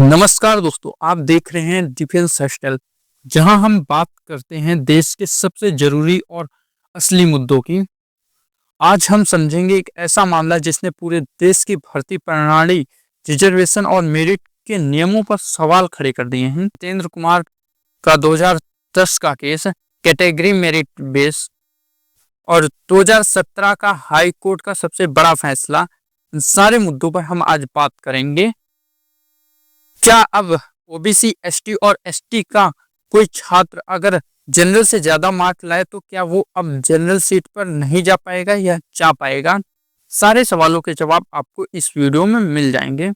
नमस्कार दोस्तों, आप देख रहे हैं डिफेंस हॉस्टल, जहां हम बात करते हैं देश के सबसे जरूरी और असली मुद्दों की। आज हम समझेंगे एक ऐसा मामला जिसने पूरे देश की भर्ती प्रणाली, रिजर्वेशन और मेरिट के नियमों पर सवाल खड़े कर दिए हैं। जितेंद्र कुमार का 2010 का केस, कैटेगरी मेरिट बेस, और 2017 का हाई कोर्ट का सबसे बड़ा फैसला, इन सारे मुद्दों पर हम आज बात करेंगे। क्या अब ओबीसी, एसटी और एसटी का कोई छात्र अगर जनरल से ज्यादा मार्क लाए तो क्या वो अब जनरल सीट पर नहीं जा पाएगा या जा पाएगा? सारे सवालों के जवाब आपको इस वीडियो में मिल जाएंगे।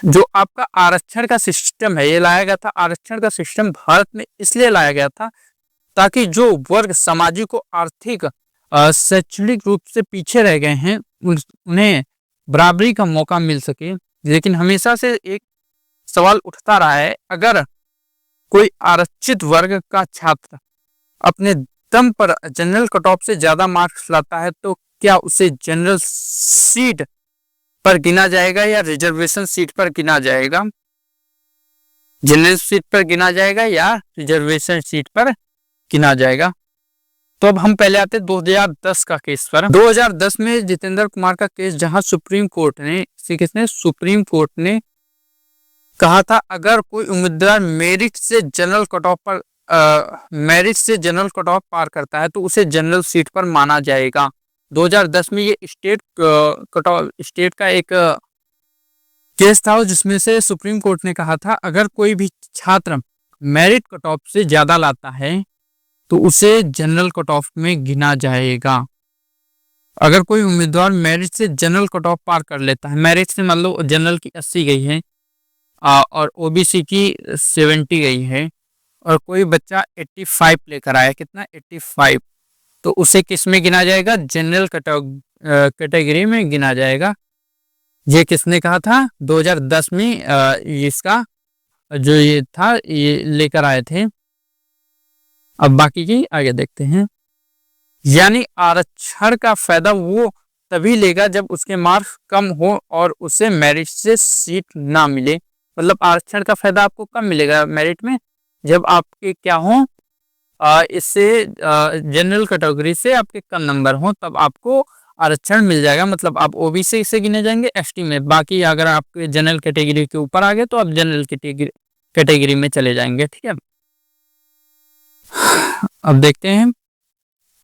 जो आपका आरक्षण का सिस्टम है, ये लाया गया था। आरक्षण का सिस्टम भारत में इसलिए लाया गया था ताकि जो वर्ग सामाजिक और आर्थिक शैक्षणिक रूप से पीछे रह गए हैं उन्हें बराबरी का मौका मिल सके। लेकिन हमेशा से एक सवाल उठता रहा है, अगर कोई आरक्षित वर्ग का छात्र अपने दम पर जनरल कट ऑफ से ज्यादा मार्क्स लाता है तो क्या उसे जनरल सीट पर गिना जाएगा या रिजर्वेशन सीट पर गिना जाएगा? जनरल सीट पर गिना जाएगा या रिजर्वेशन सीट पर गिना जाएगा? तो अब हम पहले आते 2010 का केस पर। 2010 में जितेंद्र कुमार का केस, जहां सुप्रीम कोर्ट ने कहा था अगर कोई उम्मीदवार मेरिट से जनरल कट ऑफ पार करता है तो उसे जनरल सीट पर माना जाएगा। 2010 में ये स्टेट का एक केस था जिसमें से सुप्रीम कोर्ट ने कहा था अगर कोई भी छात्र मेरिट कट ऑफ से ज्यादा लाता है तो उसे जनरल कट ऑफ में गिना जाएगा। अगर कोई उम्मीदवार मेरिट से जनरल कट ऑफ पार कर लेता है, मेरिट से मान लो जनरल की 80 गई है और ओबीसी की 70 गई है, और कोई बच्चा 85 लेकर आया, कितना 85, तो उसे किस में गिना जाएगा? जनरल कैटेगरी में गिना जाएगा। ये किसने कहा था? 2010 में इसका जो ये था ये लेकर आए थे। अब बाकी की आगे देखते हैं। यानी आरक्षण का फायदा वो तभी लेगा जब उसके मार्क्स कम हो और उसे मेरिट से सीट ना मिले। मतलब आरक्षण का फायदा आपको कब मिलेगा मेरिट में? जब आपके क्या हो, इससे जनरल कैटेगरी से आपके कम नंबर हो, तब आपको आरक्षण मिल जाएगा। मतलब आप ओबीसी से गिने जाएंगे, एसटी में। बाकी अगर आपके जनरल कैटेगरी के ऊपर आ गए तो आप जनरल कैटेगरी में चले जाएंगे। ठीक है, अब देखते हैं।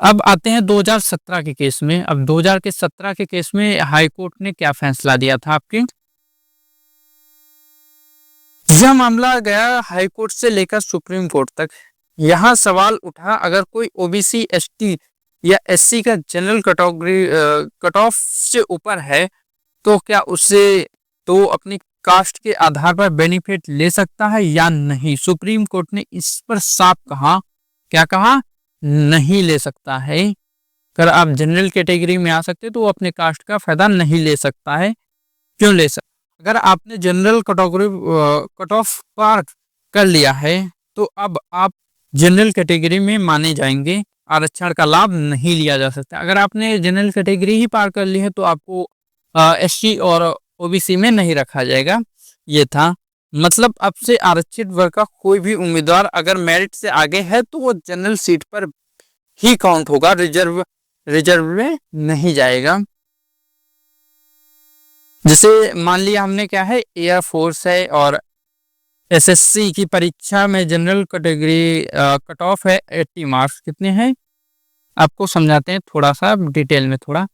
अब आते हैं 2017 के केस में। अब 2017 के केस में हाई कोर्ट ने क्या फैसला दिया था आपके? यह मामला गया हाई कोर्ट से लेकर सुप्रीम कोर्ट तक। यहां सवाल उठा अगर कोई ओबीसी, एसटी या एससी का जनरल कट ऑफ से ऊपर है तो क्या उसे तो अपनी कास्ट के आधार पर बेनिफिट ले सकता है या नहीं? सुप्रीम कोर्ट ने इस पर साफ कहा, क्या कहा? नहीं ले सकता है। अगर आप जनरल कैटेगरी में आ सकते तो वो अपने कास्ट का फायदा नहीं ले सकता है। क्यों ले सकता? अगर आपने जनरल कट ऑफ पार कर लिया है तो अब आप जनरल कैटेगरी में माने जाएंगे, आरक्षण का लाभ नहीं लिया जा सकता। अगर आपने जनरल कैटेगरी ही पार कर ली है तो आपको एससी और ओबीसी में नहीं रखा जाएगा। ये था मतलब अब से आरक्षित वर्ग का कोई भी उम्मीदवार अगर मेरिट से आगे है तो वो जनरल सीट पर ही काउंट होगा, रिजर्व में नहीं जाएगा। जैसे मान लिया हमने क्या है, एयरफोर्स है और एसएससी की परीक्षा में जनरल कैटेगरी कट ऑफ है 80 मार्क्स। कितने हैं आपको समझाते हैं थोड़ा सा डिटेल में थोड़ा।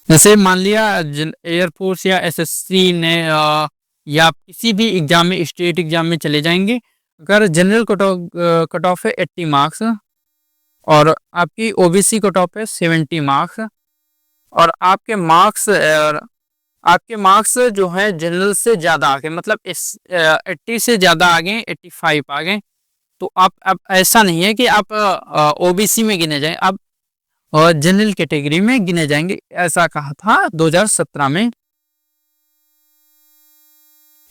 जैसे मान लिया एयरफोर्स या एसएससी ने या किसी भी एग्जाम में, स्टेट एग्जाम में चले जाएंगे, अगर जनरल कट ऑफ है 80 मार्क्स और आपकी ओबीसी कट ऑफ है 70 मार्क्स, और आपके मार्क्स जो है जनरल से ज़्यादा आ गए, मतलब 80 से ज़्यादा आ गए, 85 आ गए, तो आप अब ऐसा नहीं है कि आप ओबीसी में गिने जाएं, आप और जनरल कैटेगरी में गिने जाएंगे। ऐसा कहा था 2017 में।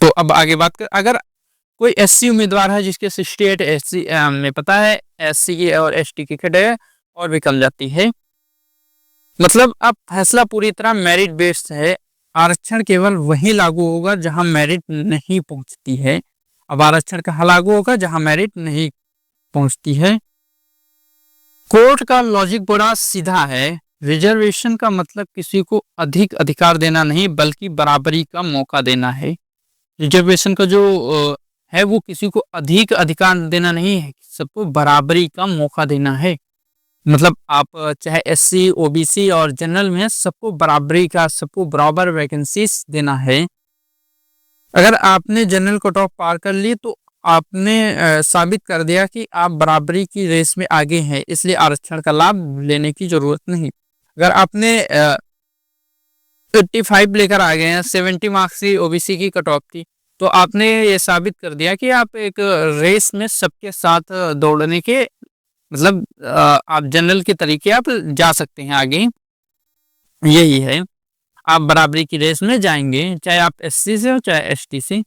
तो अब आगे बात कर, अगर कोई एससी उम्मीदवार है जिसके स्टेट एससी में पता है एससी की और एसटी की कैटेगरी और भी कम जाती है, मतलब अब फैसला पूरी तरह मेरिट बेस्ड है। आरक्षण केवल वहीं लागू होगा जहां मेरिट नहीं पहुंचती है। अब आरक्षण कहाँ लागू होगा? जहां मेरिट नहीं पहुंचती है। कोर्ट का लॉजिक बड़ा सीधा है। रिजर्वेशन का मतलब किसी को अधिक अधिकार देना नहीं, बल्कि बराबरी का मौका देना है। रिजर्वेशन का जो है वो किसी को अधिक अधिकार देना नहीं है, सबको बराबरी का मौका देना है। मतलब आप चाहे एससी, ओबीसी और जनरल में सबको बराबरी का, सबको बराबर वैकेंसीज देना है। अगर आपने जनरल कट ऑफ पार कर ली तो आपने साबित कर दिया कि आप बराबरी की रेस में आगे हैं, इसलिए आरक्षण का लाभ लेने की जरूरत नहीं। अगर आपने 85 लेकर आ गए हैं, 70 मार्क्स की ओबीसी की कट ऑफ थी, तो आपने ये साबित कर दिया कि आप एक रेस में सबके साथ दौड़ने के मतलब आप जनरल के तरीके आप जा सकते हैं आगे। यही है, आप बराबरी की रेस में जाएंगे, चाहे आप एससी से हो चाहे एसटी से।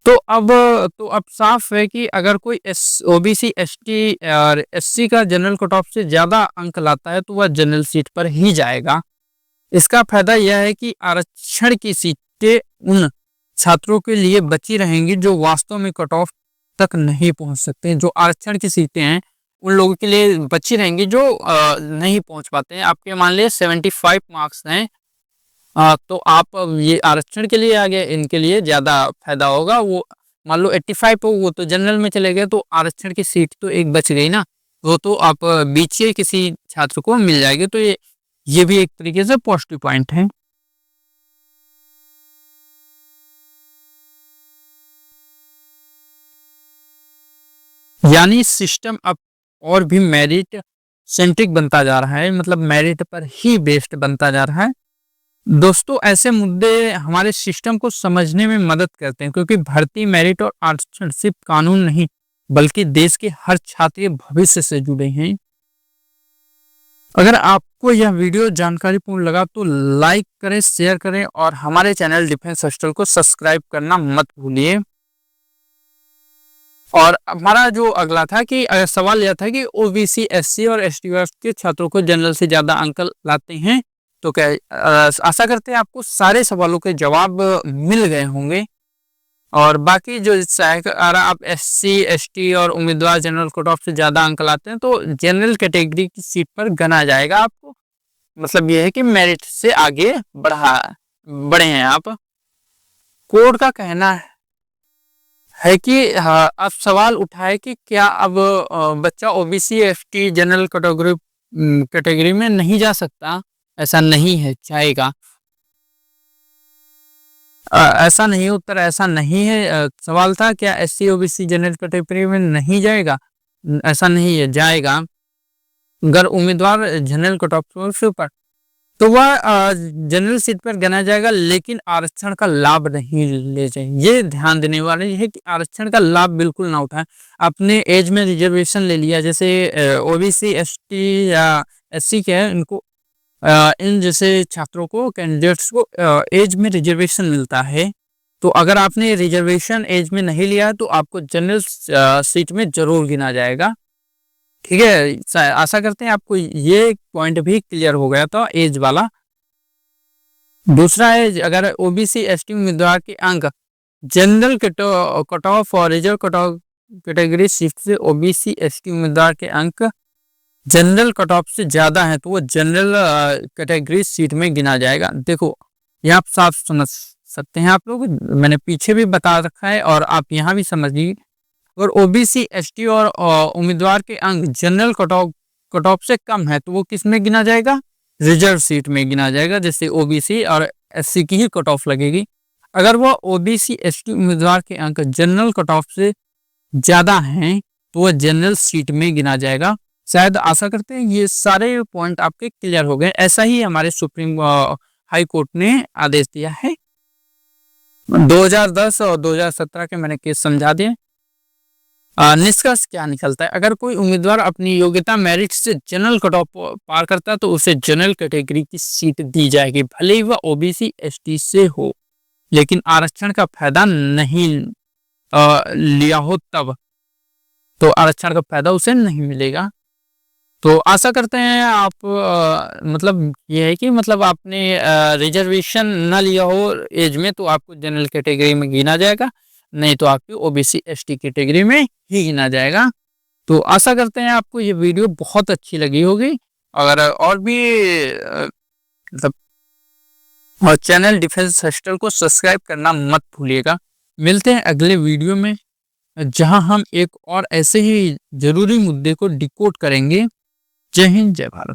तो अब साफ है कि अगर कोई ओबीसी, एसटी और एससी का जनरल कट ऑफ से ज्यादा अंक लाता है तो वह जनरल सीट पर ही जाएगा। इसका फायदा यह है कि आरक्षण की सीटें उन छात्रों के लिए बची रहेंगी जो वास्तव में कट ऑफ तक नहीं पहुंच सकते। जो आरक्षण की सीटें हैं उन लोगों के लिए बची रहेंगी जो नहीं पहुंच पाते हैं। आपके मान लीजिए 75 मार्क्स हैं, तो आप ये आरक्षण के लिए आ गए, इनके लिए ज्यादा फायदा होगा। वो मान लो 85 हो, वो तो जनरल में चले गए, तो आरक्षण की सीट तो एक बच गई ना, वो तो आप बीच के किसी छात्र को मिल जाएगी। तो ये भी एक तरीके से पॉजिटिव पॉइंट है। यानी सिस्टम अब और भी मेरिट सेंट्रिक बनता जा रहा है, मतलब मेरिट पर ही बेस्ड बनता जा रहा है। दोस्तों, ऐसे मुद्दे हमारे सिस्टम को समझने में मदद करते हैं, क्योंकि भर्ती, मेरिट और आरक्षण सिर्फ कानून नहीं बल्कि देश के हर छात्र के भविष्य से जुड़े हैं। अगर आपको यह वीडियो जानकारीपूर्ण लगा तो लाइक करें, शेयर करें और हमारे चैनल डिफेंस हॉस्टल को सब्सक्राइब करना मत भूलिए। और हमारा जो अगला था कि सवाल यह था कि ओबीसी, एससी और एसटी के छात्रों को जनरल से ज्यादा अंक लाते हैं, तो क्या आशा करते हैं आपको सारे सवालों के जवाब मिल गए होंगे। और बाकी जो अगर आप एससी, एसटी और उम्मीदवार जनरल कट ऑफ से ज्यादा अंक लाते हैं तो जनरल कैटेगरी की सीट पर गना जाएगा आपको। मतलब यह है कि मेरिट से आगे बढ़े हैं आप। कोर्ट का कहना है कि अब सवाल उठाए कि क्या अब बच्चा ओबीसी, एसटी, जनरल कैटेगरी में नहीं जा सकता? ऐसा नहीं है, जाएगा। ऐसा नहीं, उत्तर ऐसा नहीं है। सवाल था क्या एससी, ओबीसी जनरल कैटेगरी में नहीं जाएगा? ऐसा नहीं है, जाएगा। अगर उम्मीदवार जनरल कट ऑफ से ऊपर तो वह जनरल सीट पर गना जाएगा, लेकिन आरक्षण का लाभ नहीं ले जाए। ये ध्यान देने वाले है कि आरक्षण का लाभ बिल्कुल ना उठाए। आपने एज में रिजर्वेशन ले लिया, जैसे ओबीसी, एसटी या एससी के हैं, इनको इन जैसे छात्रों को, कैंडिडेट्स को एज में रिजर्वेशन मिलता है। तो अगर आपने रिजर्वेशन एज में नहीं लिया तो आपको जनरल सीट में जरूर गिना जाएगा। ठीक है, आशा करते हैं आपको ये पॉइंट भी क्लियर हो गया था, एज वाला। दूसरा है, अगर ओबीसी, एसटी उम्मीदवार के अंक जनरल कट ऑफ और reserve cut off category seat से ओबीसी, एसटी उम्मीदवार के अंक जनरल कट ऑफ से ज्यादा है तो वो जनरल कैटेगरी सीट में गिना जाएगा। देखो, यहाँ आप साफ समझ सकते हैं आप लोग, मैंने पीछे भी बता रखा है और आप यहाँ भी समझिए। अगर ओबीसी, एसटी और उम्मीदवार के अंक जनरल कट ऑफ से कम है तो वो किस में गिना जाएगा? रिजर्व सीट में गिना जाएगा, जैसे ओबीसी और एससी की ही कट ऑफ लगेगी। अगर वो ओबीसी, एसटी उम्मीदवार के अंक जनरल कट ऑफ से ज्यादा हैं तो वह जनरल सीट में गिना जाएगा। शायद आशा करते हैं ये सारे पॉइंट आपके क्लियर हो गए। ऐसा ही हमारे सुप्रीम हाई कोर्ट ने आदेश दिया है। 2010 और 2017 के मैंने केस समझा दिए। निष्कर्ष क्या निकलता है? अगर कोई उम्मीदवार अपनी योग्यता, मेरिट से जनरल कट ऑफ पार करता है तो उसे जनरल कैटेगरी की सीट दी जाएगी, भले ही वह ओबीसी, एसटी से हो, लेकिन आरक्षण का फायदा नहीं लिया हो तब, तो आरक्षण का फायदा उसे नहीं मिलेगा। तो आशा करते हैं आप मतलब ये है कि मतलब आपने रिजर्वेशन ना लिया हो एज में तो आपको जनरल कैटेगरी में गिना जाएगा, नहीं तो आपकी ओबीसी एसटी कैटेगरी में ही गिना जाएगा। तो आशा करते हैं आपको ये वीडियो बहुत अच्छी लगी होगी। अगर और भी मतलब और चैनल डिफेंस हॉस्टल को सब्सक्राइब करना मत भूलिएगा। मिलते हैं अगले वीडियो में, जहां हम एक और ऐसे ही जरूरी मुद्दे को डिकोड करेंगे। जय हिंद, जय भारत।